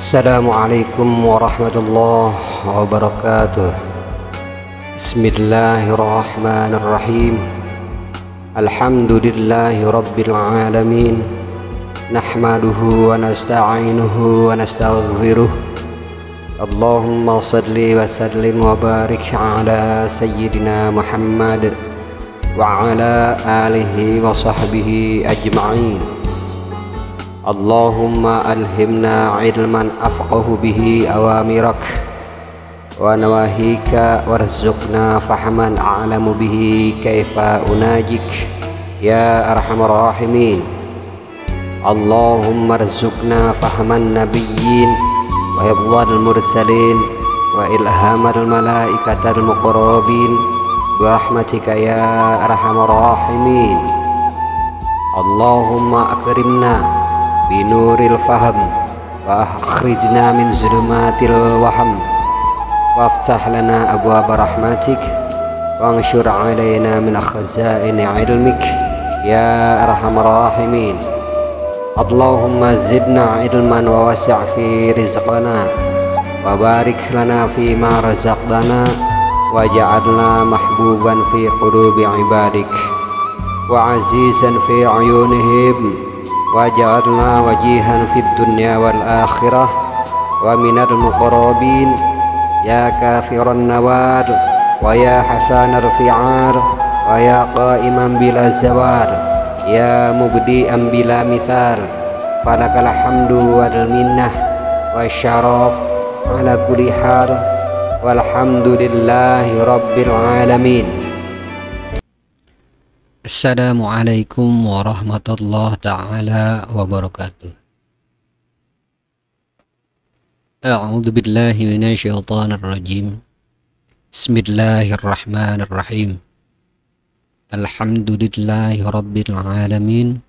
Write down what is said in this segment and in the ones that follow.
Assalamualaikum warahmatullahi wabarakatuh. Bismillahirrahmanirrahim. Alhamdulillahi rabbil alamin. Nahmaduhu wa nasta'inuhu wa nastaghfiruh. Allahumma salli wa sallim wa barik ala sayyidina Muhammad wa ala alihi wa sahbihi ajma'in. Allahumma alhimna ilman afqahu bihi awamirak wa nawahika warzuqna fahman a'lamu bihi kaifa unajik ya arhamar rahimin. Allahumma arzuqna fahman nabiyyin wa hifdzal mursalin wa ilhamal malaikatal muqarrabin bi rahmatika ya arhamar rahimin. Allahumma akrimna binuril faham wa akhrijna min zulumatil waham waftah lana abwaab rahmatik wa anshur alaina min khazaini ilmik ya arhamar rahimin. Allahumma zidna ilman wa wasi' fi rizqana wa barik lana fi ma razaqtana wa ja'alna mahbuban fi qulubi ibadik wa azizan fi ayunihim waj'alna wajihan fid dunya wal akhirah wa minal muqarrabin ya kafiran nawar wa ya hasanar fi'ar wa ya qa'iman bila zawar ya mubdi'an bila mithar falakal hamdu wal minnah wa syaraf ala kulli hal walhamdulillahi rabbil alamin. Assalamualaikum warahmatullahi ta'ala wabarakatuh. A'udzu billahi minasyaitonir rajim. Bismillahirrahmanirrahim. Alhamdulillahi rabbil alamin.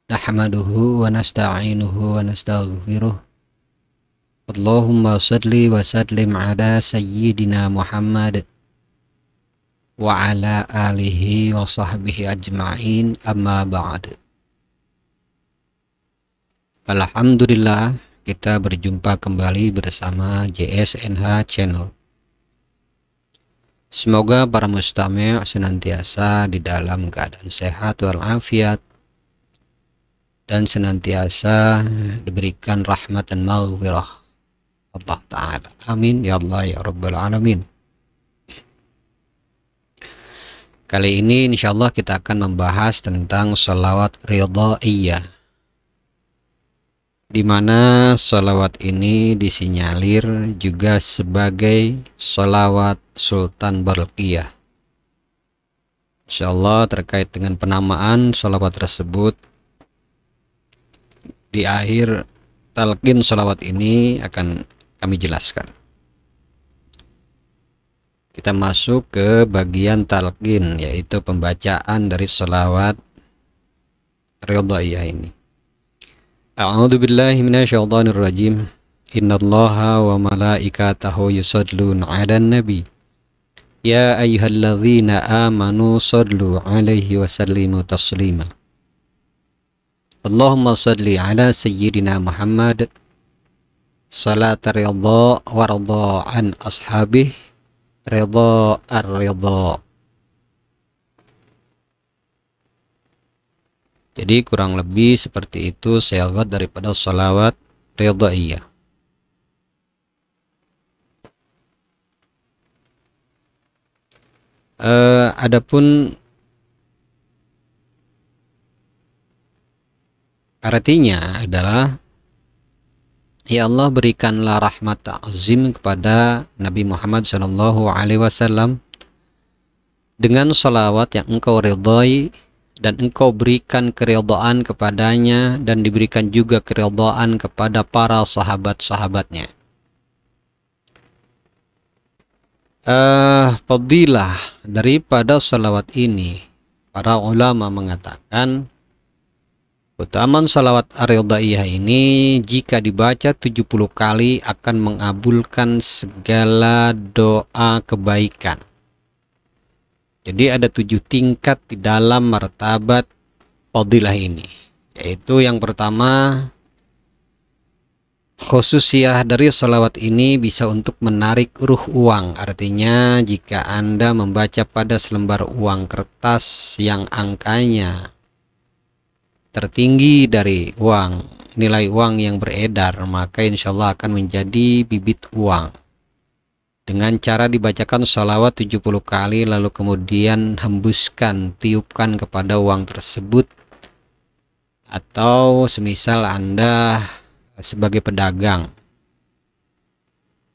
Nahmaduhu wa nasta'inuhu wa nastaghfiruh. Allahumma shalli wa sallim ala sayyidina Muhammad wa ala alihi wa sahbihi ajma'in, amma ba'd. Alhamdulillah, kita berjumpa kembali bersama JSNH Channel. Semoga para mustami' senantiasa di dalam keadaan sehat walafiat dan senantiasa diberikan rahmat dan maghfirah Allah Ta'ala. Amin ya Allah ya Rabbal Alamin. Kali ini insyaallah kita akan membahas tentang sholawat ridhaiyah, di mana sholawat ini disinyalir juga sebagai sholawat Sultan Barqiyah. Insyaallah terkait dengan penamaan sholawat tersebut, di akhir talqin sholawat ini akan kami jelaskan. Kita masuk ke bagian talqin, yaitu pembacaan dari sholawat ridhaiyah ini. A'udzu billahi minasyaitonir rajim. Innallaha wa malaikatahu yusholluna 'alan nabi. Ya ayyuhalladzina amanu shollu 'alaihi wa sallimu taslima. Allahumma shalli 'ala sayyidina Muhammad salata ridha wa ridha an ashabihi ridha ar-ridha. Jadi kurang lebih seperti itu syarat daripada sholawat ridhaiyah. Adapun artinya adalah, ya Allah, berikanlah rahmat ta'zim kepada Nabi Muhammad SAW dengan salawat yang engkau ridhai dan engkau berikan keridhaan kepadanya dan diberikan juga keridhaan kepada para sahabat-sahabatnya. Fadilah daripada salawat ini, para ulama mengatakan keutamaan salawat ar-ridhaiyah ini jika dibaca 70 kali akan mengabulkan segala doa kebaikan. Jadi ada 7 tingkat di dalam martabat fadilah ini, yaitu yang pertama Khususiyah dari sholawat ini bisa untuk menarik ruh uang. Artinya jika Anda membaca pada selembar uang kertas yang angkanya tertinggi dari nilai uang yang beredar, maka insya Allah akan menjadi bibit uang. Dengan cara dibacakan sholawat 70 kali, lalu kemudian hembuskan, tiupkan kepada uang tersebut. Atau semisal Anda sebagai pedagang,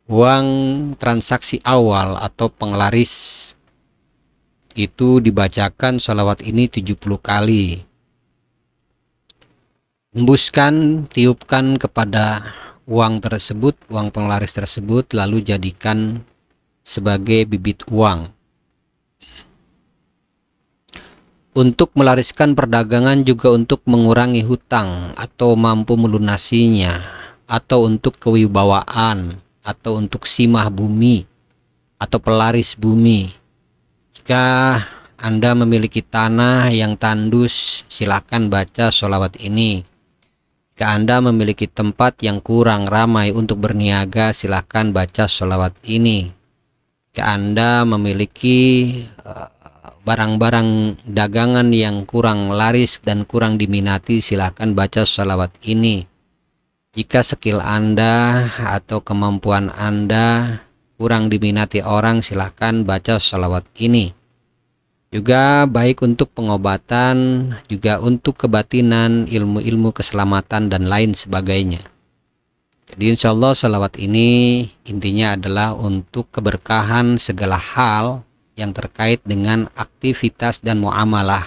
uang transaksi awal atau penglaris itu dibacakan sholawat ini 70 kali. Hembuskan, tiupkan kepada uang tersebut, uang penglaris tersebut, lalu jadikan sebagai bibit uang. Untuk melariskan perdagangan juga untuk mengurangi hutang atau mampu melunasinya, atau untuk kewibawaan, atau untuk simah bumi atau pelaris bumi. Jika Anda memiliki tanah yang tandus, silakan baca sholawat ini. Jika Anda memiliki tempat yang kurang ramai untuk berniaga, silakan baca sholawat ini. Jika Anda memiliki barang-barang dagangan yang kurang laris dan kurang diminati, silahkan baca sholawat ini. Jika skill Anda atau kemampuan Anda kurang diminati orang, silahkan baca sholawat ini. Juga baik untuk pengobatan, juga untuk kebatinan, ilmu-ilmu keselamatan dan lain sebagainya. Jadi insya Allah sholawat ini intinya adalah untuk keberkahan segala hal yang terkait dengan aktivitas dan muamalah.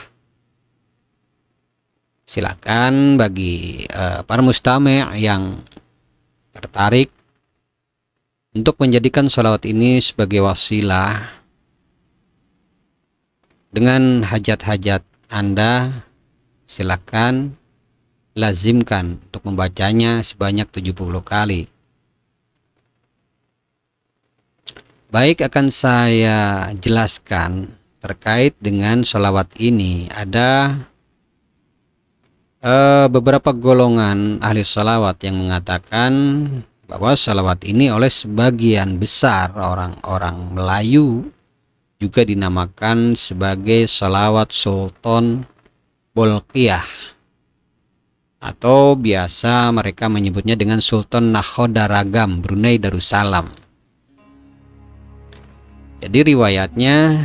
Silakan bagi para mustami' yang tertarik untuk menjadikan sholawat ini sebagai wasilah dengan hajat-hajat Anda, silakan lazimkan untuk membacanya sebanyak 70 kali. Baik, akan saya jelaskan terkait dengan sholawat ini. Ada beberapa golongan ahli sholawat yang mengatakan bahwa sholawat ini oleh sebagian besar orang-orang Melayu juga dinamakan sebagai sholawat Sultan Bolkiah, atau biasa mereka menyebutnya dengan Sultan Nakhodaragam Brunei Darussalam. Jadi riwayatnya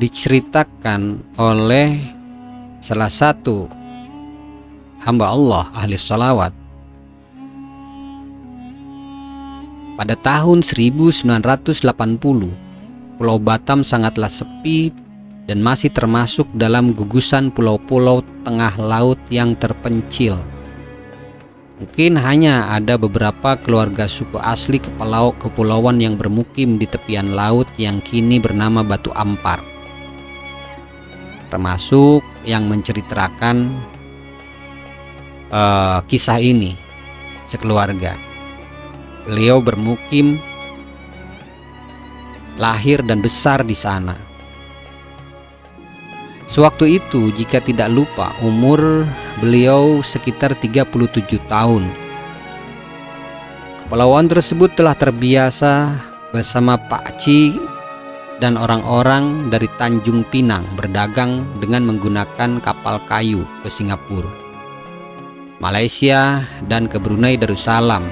diceritakan oleh salah satu hamba Allah ahli sholawat pada tahun 1980. Pulau Batam sangatlah sepi dan masih termasuk dalam gugusan pulau-pulau tengah laut yang terpencil. Mungkin hanya ada beberapa keluarga suku asli kepulauan yang bermukim di tepian laut yang kini bernama Batu Ampar, termasuk yang menceritakan kisah ini sekeluarga. Beliau bermukim, lahir dan besar di sana. Sewaktu itu, jika tidak lupa, umur beliau sekitar 37 tahun. Kepulauan tersebut telah terbiasa bersama Pak Ci dan orang-orang dari Tanjung Pinang berdagang dengan menggunakan kapal kayu ke Singapura, Malaysia, dan ke Brunei Darussalam.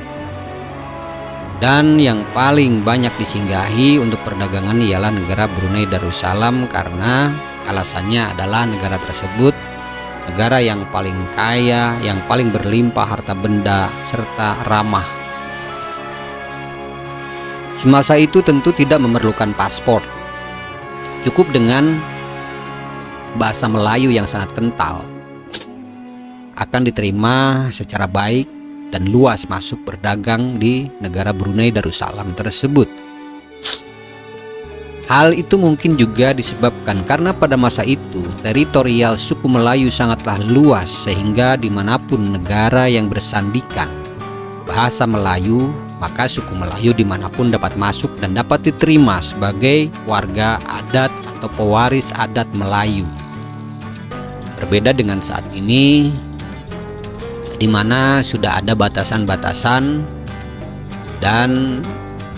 Dan yang paling banyak disinggahi untuk perdagangan ialah negara Brunei Darussalam, karena alasannya adalah negara tersebut negara yang paling kaya, yang paling berlimpah harta benda, serta ramah. Semasa itu tentu tidak memerlukan paspor, cukup dengan bahasa Melayu yang sangat kental akan diterima secara baik dan luas masuk berdagang di negara Brunei Darussalam tersebut. Hal itu mungkin juga disebabkan karena pada masa itu teritorial suku Melayu sangatlah luas, sehingga dimanapun negara yang bersandikan bahasa Melayu, maka suku Melayu dimanapun dapat masuk dan dapat diterima sebagai warga adat atau pewaris adat Melayu. Berbeda dengan saat ini, di mana sudah ada batasan-batasan dan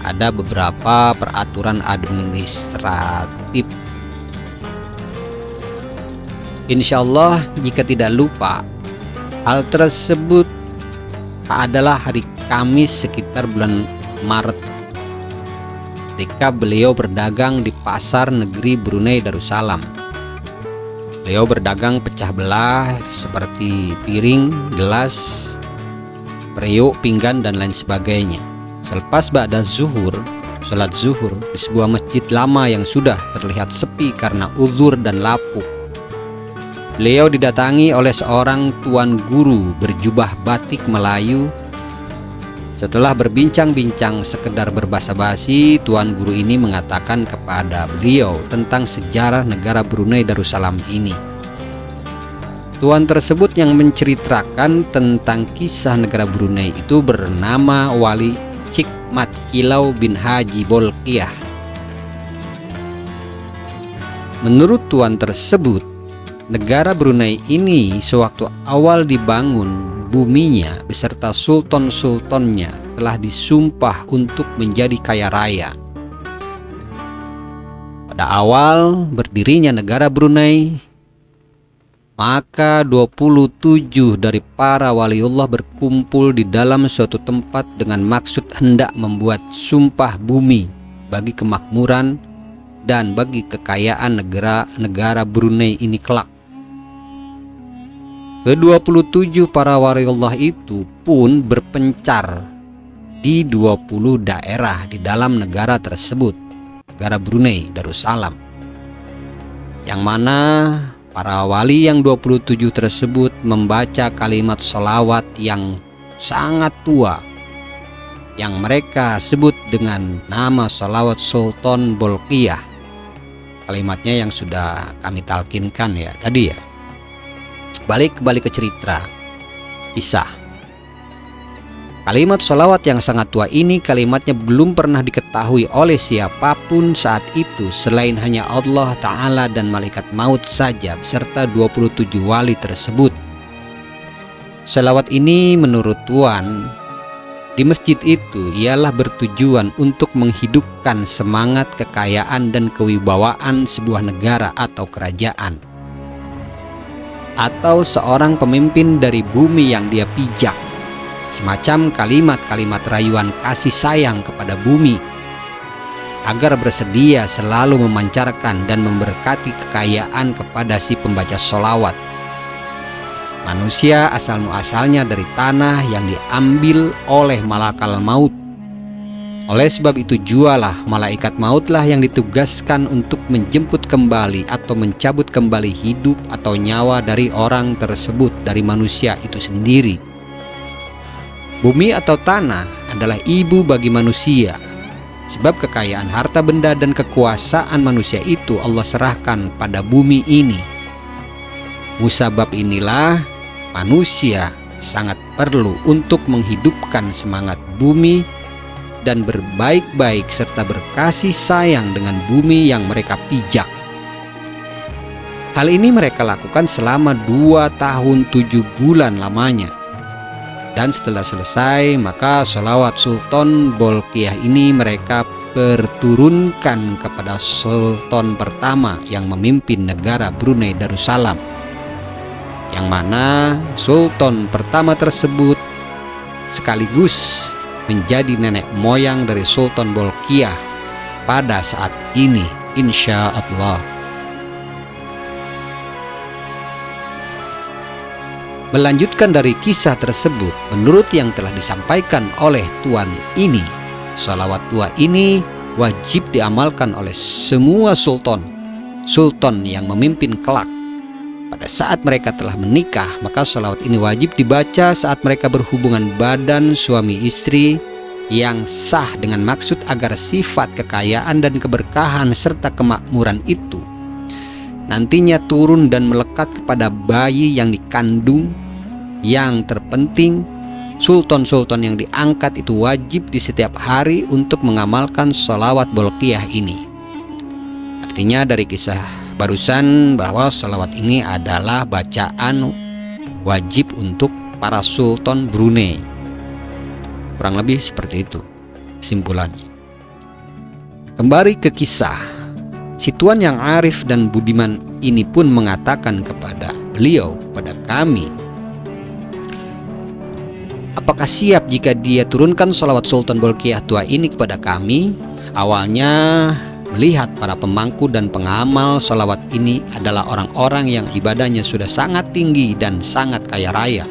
ada beberapa peraturan administratif. Insya Allah jika tidak lupa, hal tersebut adalah hari Kamis sekitar bulan Maret, ketika beliau berdagang di pasar negeri Brunei Darussalam. Beliau berdagang pecah belah seperti piring, gelas, periuk, pinggan, dan lain sebagainya. Selepas ba'da zuhur, sholat zuhur di sebuah masjid lama yang sudah terlihat sepi karena uzur dan lapuk, beliau didatangi oleh seorang tuan guru berjubah batik Melayu. Setelah berbincang-bincang sekedar berbasa-basi, tuan guru ini mengatakan kepada beliau tentang sejarah negara Brunei Darussalam ini. Tuan tersebut yang menceritakan tentang kisah negara Brunei itu bernama Wali Cikmat Kilau bin Haji Bolkiah. Menurut tuan tersebut, negara Brunei ini sewaktu awal dibangun, buminya beserta sultan-sultannya telah disumpah untuk menjadi kaya raya. Pada awal berdirinya negara Brunei, maka 27 dari para waliullah berkumpul di dalam suatu tempat dengan maksud hendak membuat sumpah bumi bagi kemakmuran dan bagi kekayaan negara Brunei ini kelak. Ke-27 para waliullah itu pun berpencar di 20 daerah di dalam negara tersebut, negara Brunei Darussalam, yang mana para wali yang 27 tersebut membaca kalimat sholawat yang sangat tua, yang mereka sebut dengan nama sholawat Sultan Bolkiah. Kalimatnya yang sudah kami talkinkan ya tadi ya. Kembali ke cerita kisah. Kalimat sholawat yang sangat tua ini kalimatnya belum pernah diketahui oleh siapapun saat itu selain hanya Allah Ta'ala dan malaikat maut saja beserta 27 wali tersebut. Sholawat ini menurut tuan di masjid itu ialah bertujuan untuk menghidupkan semangat kekayaan dan kewibawaan sebuah negara atau kerajaan, atau seorang pemimpin dari bumi yang dia pijak, semacam kalimat-kalimat rayuan kasih sayang kepada bumi agar bersedia selalu memancarkan dan memberkati kekayaan kepada si pembaca sholawat. Manusia asal-muasalnya dari tanah yang diambil oleh malakal maut. Oleh sebab itu jualah malaikat mautlah yang ditugaskan untuk menjemput kembali atau mencabut kembali hidup atau nyawa dari orang tersebut, dari manusia itu sendiri. Bumi atau tanah adalah ibu bagi manusia, sebab kekayaan harta benda dan kekuasaan manusia itu Allah serahkan pada bumi ini. Musabab inilah manusia sangat perlu untuk menghidupkan semangat bumi dan berbaik-baik serta berkasih sayang dengan bumi yang mereka pijak. Hal ini mereka lakukan selama 2 tahun 7 bulan lamanya. Dan setelah selesai, maka sholawat Sultan Bolkiah ini mereka perturunkan kepada Sultan pertama yang memimpin negara Brunei Darussalam, yang mana Sultan pertama tersebut sekaligus menjadi nenek moyang dari Sultan Bolkiah pada saat ini, insya Allah. Melanjutkan dari kisah tersebut, menurut yang telah disampaikan oleh tuan ini, sholawat tua ini wajib diamalkan oleh semua sultan yang memimpin kelak. Pada saat mereka telah menikah, maka sholawat ini wajib dibaca saat mereka berhubungan badan suami istri yang sah dengan maksud agar sifat kekayaan dan keberkahan serta kemakmuran itu nantinya turun dan melekat kepada bayi yang dikandung. Yang terpenting, sultan-sultan yang diangkat itu wajib di setiap hari untuk mengamalkan sholawat Bolkiah ini. Artinya dari kisah barusan bahwa sholawat ini adalah bacaan wajib untuk para sultan Brunei. Kurang lebih seperti itu simpulannya. Kembali ke kisah, si tuan yang arif dan budiman ini pun mengatakan kepada beliau, kepada kami, apakah siap jika dia turunkan sholawat Sultan Bolkiah tua ini kepada kami? Awalnya melihat para pemangku dan pengamal sholawat ini adalah orang-orang yang ibadahnya sudah sangat tinggi dan sangat kaya raya,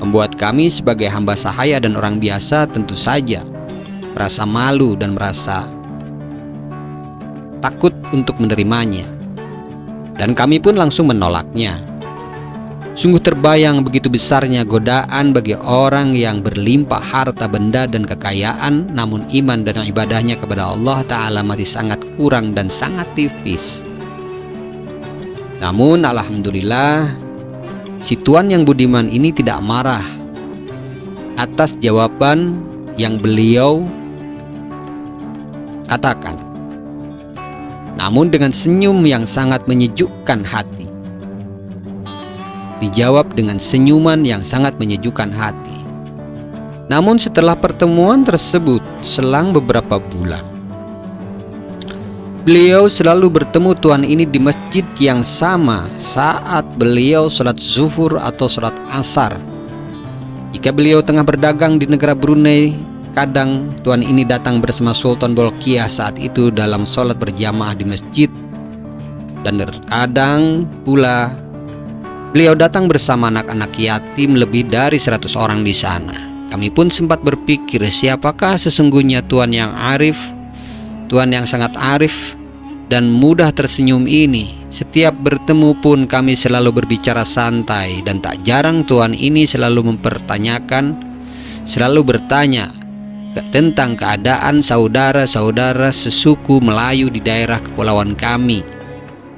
membuat kami sebagai hamba sahaya dan orang biasa tentu saja merasa malu dan merasa takut untuk menerimanya. Dan kami pun langsung menolaknya. Sungguh terbayang begitu besarnya godaan bagi orang yang berlimpah harta benda dan kekayaan, namun iman dan ibadahnya kepada Allah Ta'ala masih sangat kurang dan sangat tipis. Namun alhamdulillah, si tuan yang budiman ini tidak marah atas jawaban yang beliau katakan, namun dengan senyum yang sangat menyejukkan hati. Dijawab dengan senyuman yang sangat menyejukkan hati. Namun setelah pertemuan tersebut selang beberapa bulan, beliau selalu bertemu tuan ini di masjid yang sama saat beliau sholat zuhur atau sholat asar. Jika beliau tengah berdagang di negara Brunei, kadang tuan ini datang bersama Sultan Bolkiah saat itu dalam sholat berjamaah di masjid, dan terkadang pula beliau datang bersama anak-anak yatim lebih dari 100 orang di sana. Kami pun sempat berpikir, siapakah sesungguhnya tuan yang arif, tuan yang sangat arif dan mudah tersenyum ini. Setiap bertemu pun kami selalu berbicara santai, dan tak jarang tuan ini selalu mempertanyakan, selalu bertanya tentang keadaan saudara-saudara sesuku Melayu di daerah kepulauan kami.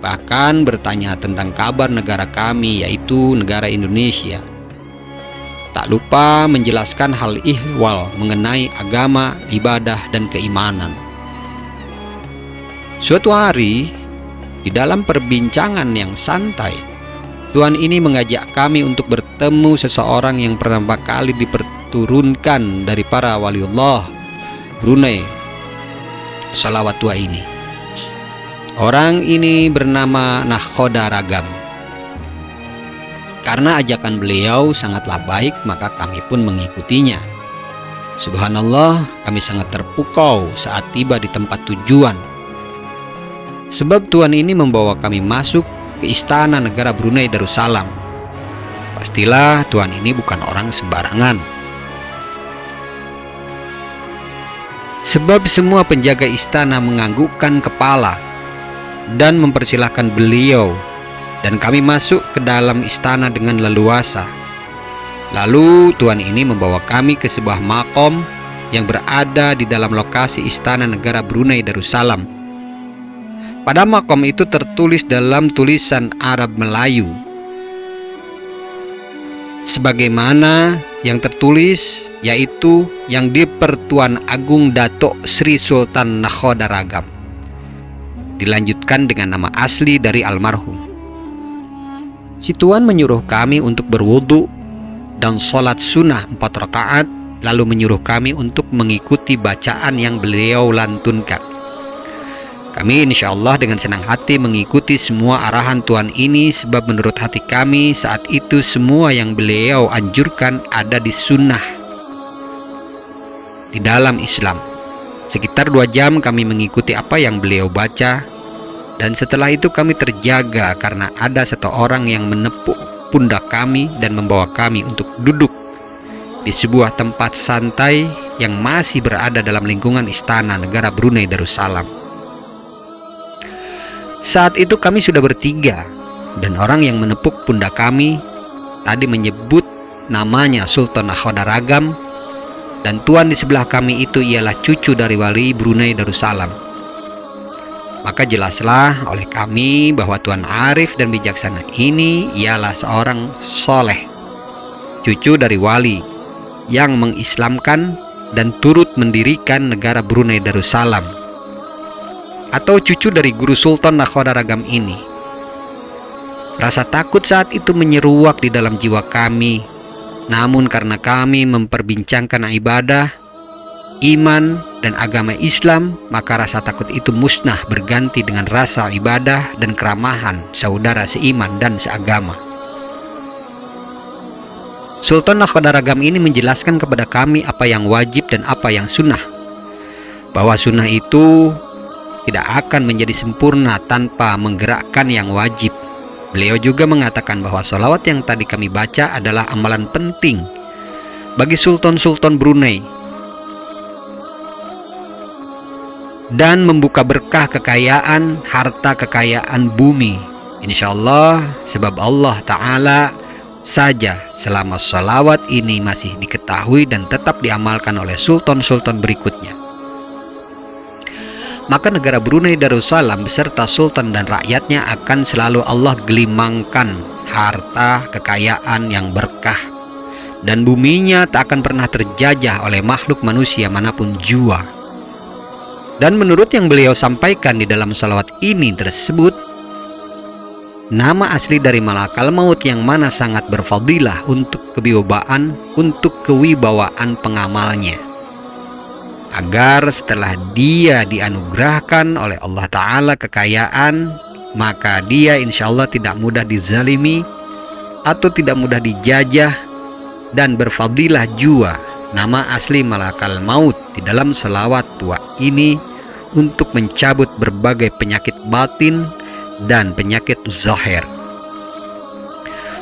Bahkan bertanya tentang kabar negara kami, yaitu negara Indonesia. Tak lupa menjelaskan hal ihwal mengenai agama, ibadah, dan keimanan. Suatu hari, di dalam perbincangan yang santai, tuan ini mengajak kami untuk bertemu seseorang yang pertama kali diperturunkan dari para waliullah Brunei Salawat tua ini. Orang ini bernama Nakhoda Ragam. Karena ajakan beliau sangatlah baik, maka kami pun mengikutinya. Subhanallah, kami sangat terpukau saat tiba di tempat tujuan. Sebab tuan ini membawa kami masuk ke istana negara Brunei Darussalam. Pastilah tuan ini bukan orang sembarangan. Sebab semua penjaga istana menganggukkan kepala dan mempersilahkan beliau, dan kami masuk ke dalam istana dengan leluasa. Lalu tuan ini membawa kami ke sebuah makom yang berada di dalam lokasi istana negara Brunei Darussalam. Pada makom itu tertulis dalam tulisan Arab Melayu, sebagaimana yang tertulis, yaitu yang Dipertuan Agung Datuk Sri Sultan Nakhoda Ragam. Dilanjutkan dengan nama asli dari almarhum. Si tuan menyuruh kami untuk berwudu dan sholat sunnah 4 rakaat, lalu menyuruh kami untuk mengikuti bacaan yang beliau lantunkan. Kami insya Allah dengan senang hati mengikuti semua arahan tuan ini, sebab menurut hati kami saat itu semua yang beliau anjurkan ada di sunnah di dalam Islam. Sekitar 2 jam kami mengikuti apa yang beliau baca, dan setelah itu kami terjaga karena ada satu orang yang menepuk pundak kami dan membawa kami untuk duduk di sebuah tempat santai yang masih berada dalam lingkungan istana negara Brunei Darussalam. Saat itu kami sudah bertiga, dan orang yang menepuk pundak kami tadi menyebut namanya Sultan Nakhoda Ragam, dan tuan di sebelah kami itu ialah cucu dari wali Brunei Darussalam. Maka jelaslah oleh kami bahwa tuan arif dan bijaksana ini ialah seorang soleh, cucu dari wali yang mengislamkan dan turut mendirikan negara Brunei Darussalam, atau cucu dari guru Sultan Nakhoda Ragam ini. Rasa takut saat itu menyeruak di dalam jiwa kami, Namun karena kami memperbincangkan ibadah, iman, dan agama Islam, maka rasa takut itu musnah berganti dengan rasa ibadah dan keramahan saudara seiman dan seagama. Sultan Nakhodaragam ini menjelaskan kepada kami apa yang wajib dan apa yang sunnah, bahwa sunnah itu tidak akan menjadi sempurna tanpa menggerakkan yang wajib. Beliau juga mengatakan bahwa sholawat yang tadi kami baca adalah amalan penting bagi sultan-sultan Brunei dan membuka berkah kekayaan, harta kekayaan bumi, insya Allah, sebab Allah Ta'ala saja selama sholawat ini masih diketahui dan tetap diamalkan oleh sultan-sultan berikutnya. Maka negara Brunei Darussalam beserta sultan dan rakyatnya akan selalu Allah gelimangkan harta kekayaan yang berkah, dan buminya tak akan pernah terjajah oleh makhluk manusia manapun jua. Dan menurut yang beliau sampaikan di dalam salawat ini tersebut, nama asli dari malakal maut yang mana sangat berfadilah untuk kewibawaan pengamalnya, agar setelah dia dianugerahkan oleh Allah Ta'ala kekayaan, maka dia insya Allah tidak mudah dizalimi atau tidak mudah dijajah, dan berfadilah jua nama asli malakal maut di dalam salawat tua ini untuk mencabut berbagai penyakit batin dan penyakit zahir.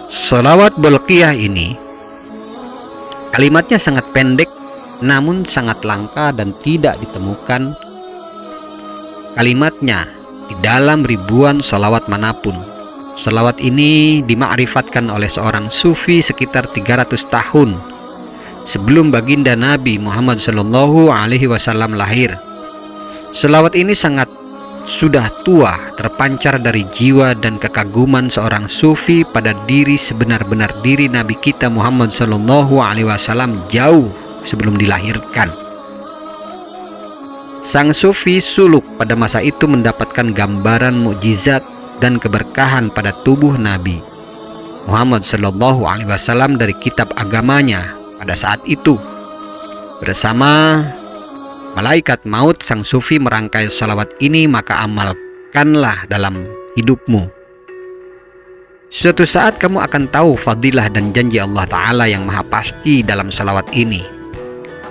Salawat Bolqiyah ini kalimatnya sangat pendek namun sangat langka dan tidak ditemukan kalimatnya di dalam ribuan salawat manapun. Salawat ini dimakrifatkan oleh seorang sufi sekitar 300 tahun sebelum baginda Nabi Muhammad SAW lahir. Selawat ini sangat sudah tua, terpancar dari jiwa dan kekaguman seorang sufi pada diri sebenar-benar diri Nabi kita Muhammad SAW jauh sebelum dilahirkan. Sang sufi suluk pada masa itu mendapatkan gambaran mukjizat dan keberkahan pada tubuh Nabi Muhammad SAW dari kitab agamanya pada saat itu. Bersama malaikat maut, sang sufi merangkai salawat ini, maka amalkanlah dalam hidupmu. Suatu saat kamu akan tahu fadilah dan janji Allah Ta'ala yang maha pasti dalam salawat ini.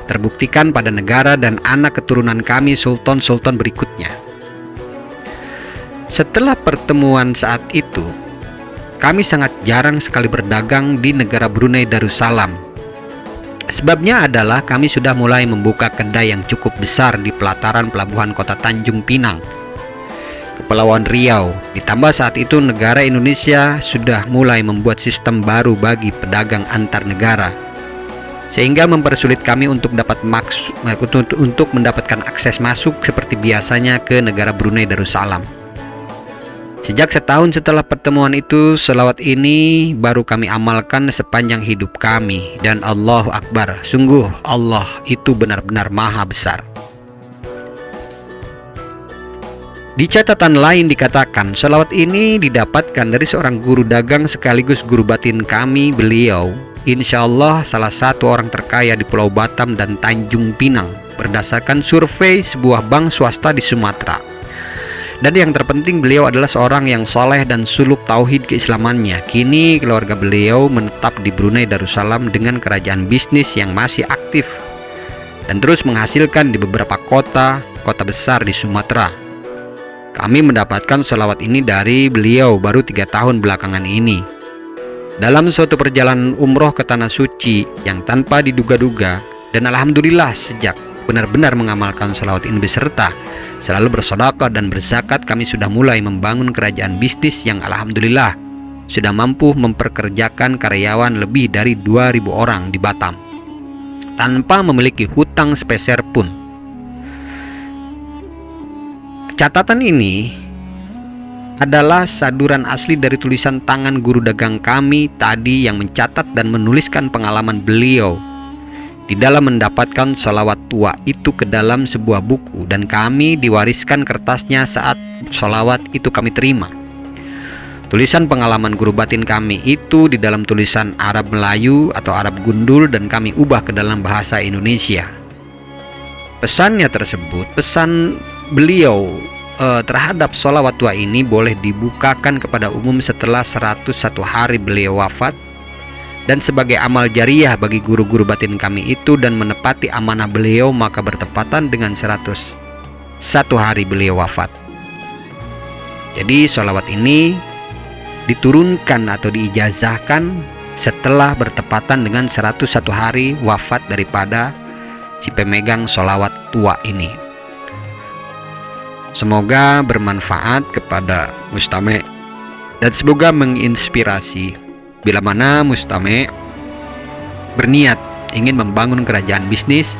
Terbuktikan pada negara dan anak keturunan kami sultan-sultan berikutnya. Setelah pertemuan saat itu, kami sangat jarang sekali berdagang di negara Brunei Darussalam. Sebabnya adalah kami sudah mulai membuka kedai yang cukup besar di pelataran pelabuhan kota Tanjung Pinang, Kepulauan Riau. Ditambah saat itu negara Indonesia sudah mulai membuat sistem baru bagi pedagang antar negara, sehingga mempersulit kami untuk mendapatkan akses masuk seperti biasanya ke negara Brunei Darussalam. Sejak setahun setelah pertemuan itu, selawat ini baru kami amalkan sepanjang hidup kami. Dan Allahu Akbar, sungguh Allah itu benar-benar maha besar. Di catatan lain dikatakan, selawat ini didapatkan dari seorang guru dagang sekaligus guru batin kami. Beliau insya Allah salah satu orang terkaya di Pulau Batam dan Tanjung Pinang berdasarkan survei sebuah bank swasta di Sumatera. Dan yang terpenting, beliau adalah seorang yang soleh dan suluk tauhid keislamannya. Kini keluarga beliau menetap di Brunei Darussalam dengan kerajaan bisnis yang masih aktif dan terus menghasilkan di beberapa kota besar di Sumatera. Kami mendapatkan selawat ini dari beliau baru 3 tahun belakangan ini. Dalam suatu perjalanan umroh ke Tanah Suci yang tanpa diduga-duga, dan alhamdulillah sejak benar-benar mengamalkan selawat ini beserta selalu bersedekah dan berzakat, kami sudah mulai membangun kerajaan bisnis yang alhamdulillah sudah mampu memperkerjakan karyawan lebih dari 2.000 orang di Batam tanpa memiliki hutang sepeser pun. Catatan ini adalah saduran asli dari tulisan tangan guru dagang kami tadi yang mencatat dan menuliskan pengalaman beliau di dalam mendapatkan salawat tua itu ke dalam sebuah buku, dan kami diwariskan kertasnya saat salawat itu kami terima. Tulisan pengalaman guru batin kami itu di dalam tulisan Arab Melayu atau Arab Gundul dan kami ubah ke dalam bahasa Indonesia. Pesannya tersebut, pesan beliau terhadap sholawat tua ini boleh dibukakan kepada umum setelah 101 hari beliau wafat, dan sebagai amal jariah bagi guru-guru batin kami itu dan menepati amanah beliau, maka bertepatan dengan 101 hari beliau wafat. Jadi sholawat ini diturunkan atau diijazahkan setelah bertepatan dengan 101 hari wafat daripada si pemegang sholawat tua ini. Semoga bermanfaat kepada mustami' dan semoga menginspirasi bila mana mustami' berniat ingin membangun kerajaan bisnis.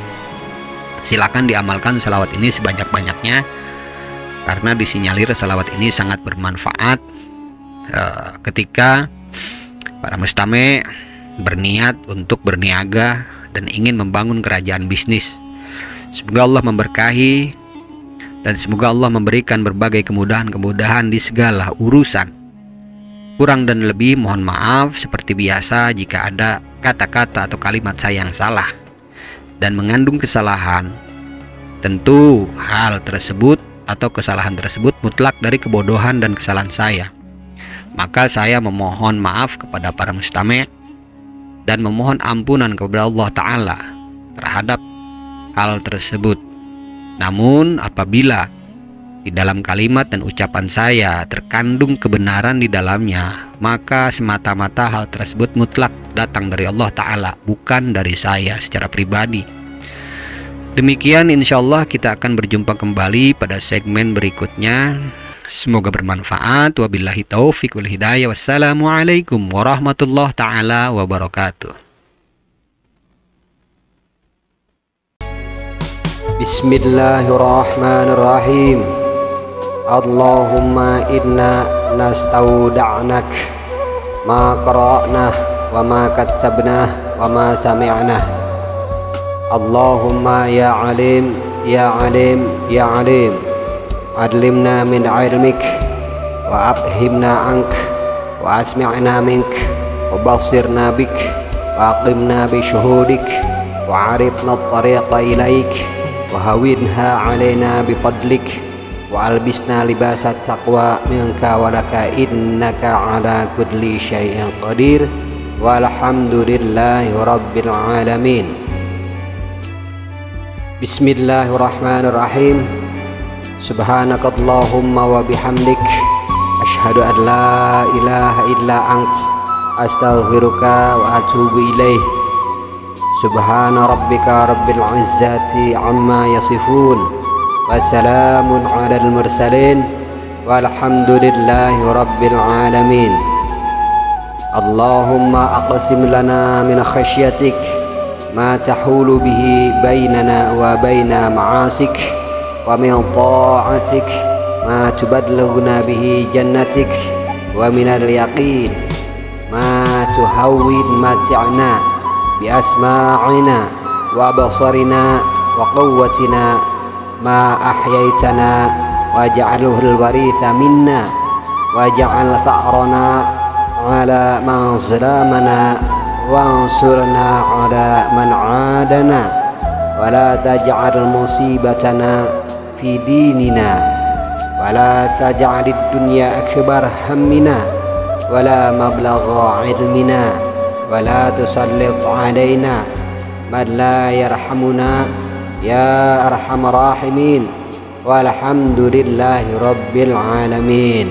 Silakan diamalkan sholawat ini sebanyak-banyaknya, karena disinyalir sholawat ini sangat bermanfaat ketika para mustami' berniat untuk berniaga dan ingin membangun kerajaan bisnis. Semoga Allah memberkahi dan semoga Allah memberikan berbagai kemudahan-kemudahan di segala urusan. Kurang dan lebih mohon maaf seperti biasa jika ada kata-kata atau kalimat saya yang salah dan mengandung kesalahan. Tentu hal tersebut atau kesalahan tersebut mutlak dari kebodohan dan kesalahan saya. Maka saya memohon maaf kepada para mustami' dan memohon ampunan kepada Allah Ta'ala terhadap hal tersebut. Namun apabila di dalam kalimat dan ucapan saya terkandung kebenaran di dalamnya, maka semata-mata hal tersebut mutlak datang dari Allah Ta'ala, bukan dari saya secara pribadi. Demikian, insya Allah kita akan berjumpa kembali pada segmen berikutnya. Semoga bermanfaat. Wabillahi taufiq wal hidayah. Wassalamualaikum warahmatullahi ta'ala wabarakatuh. Bismillahirrahmanirrahim. Allahumma inna nastauda'nak ma qara'nah wa ma katsabnah wa ma sami'nah. Allahumma ya alim ya alim ya alim, adlimna min ilmik wa afhimna ank wa asmi'na mink wa basirna bik wa aqimna bi syuhudik wa arifna at-tariqa ilaik wa hawinha alaina bi fadlik wa albisna libasat taqwa minka walaka innaka ala kulli syai'in qadir walhamdulillahi rabbil alamin. Bismillahirrahmanirrahim. Subhanakallahumma wa bihamdik asyhadu an la ilaha illa ant astaghfiruka wa atubu ilaih. Subhana rabbika rabbil izzati amma yasifun wa salamun alal mursalin walhamdulillahi rabbil alamin. Allahumma aqsim lana min khasyatik ma tahulu bihi bainana wa baina ma'asik wa min ta'atik ma tubadlighuna bihi jannatik wa minal yaqin ma tuhawwin mat'ana bi asma'ina wa basarina wa quwwatina ma ahyaitana waj'alhu al-waritha minna waj'al tha'rana ala man zalamana wansurna ala man adana wa la taj'al musibatana fi dinina wa la taj'alid dunya akbar hammina wa la mablagha ilmina wa la tusallit alaina man la yarhamuna ya arhamar rahimin walhamdulillahi rabbil alamin.